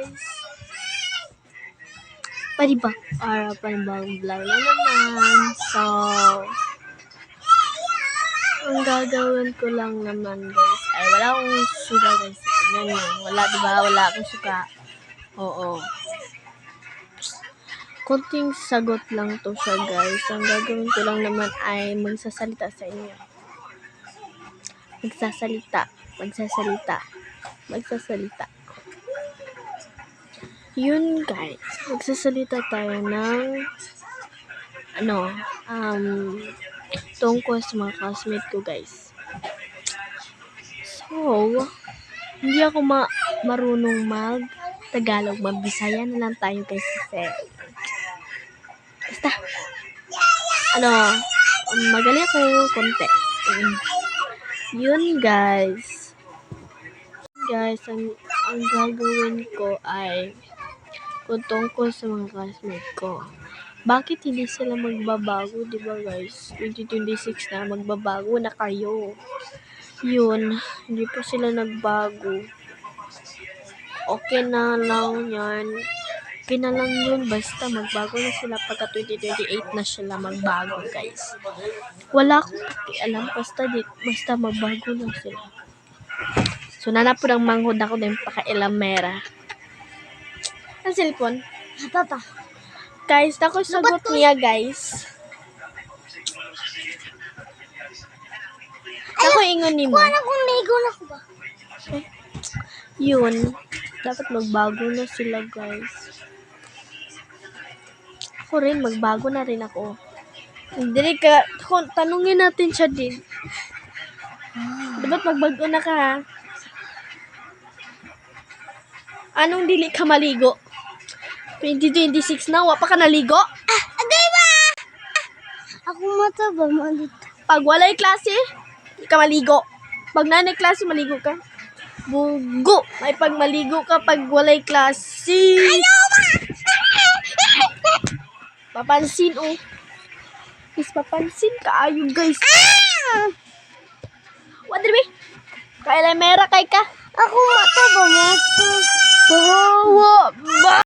guys. Pwede ba? Para panibagong vlog na naman. So, ang gagawin ko lang naman guys ay wala akong suka guys. Tignan nyo. Wala, diba? Wala akong suka. Oo. Kunting sagot lang to siya guys. Ang gagawin ko lang naman ay magsasalita sa inyo. Magsasalita. Yun guys. Magsasalita tayo ng tungkol sa mga classmate ko guys. So, hindi ako marunong mag-Tagalog, mag-Bisaya na lang tayo guys kasi basta magaling ako konti. Yun guys. Ang gagawin ko ay tungkol sa mga classmate ko. Bakit hindi sila magbabago, di ba guys? 2026 na, magbabago na kayo. Yun, hindi pa sila nagbago. Okay na lang yan. Okay na lang yun, basta magbago na sila pagka 2028 na sila magbago guys. Wala akong pakialam, basta magbago na sila. So, nanap po ng manghod ako din pakailamera. Ang cellphone? Tata. Guys, ako sagot niya, guys. Ako ingon ni mo. Kung ligo na ko ba? Okay. Yun. Dapat magbago na sila, guys. Ako rin, magbago na rin ako. Hindi ka, tanungin natin siya din. Dapat magbago na ka, ha? Anong dili ka maligo? 2026 na, wapa ka naligo? Agay ba? Ako mata ba malito? Pag walay klase, di ka maligo. Pag nanay klase, maligo ka. Bugo! May pag maligo ka pag walay klase. Ayaw ba? Papansin, oh. Is papansin ka, ayun guys. Wadri, kailan mera kay ka? Ako mata ba mata? Bawa ba?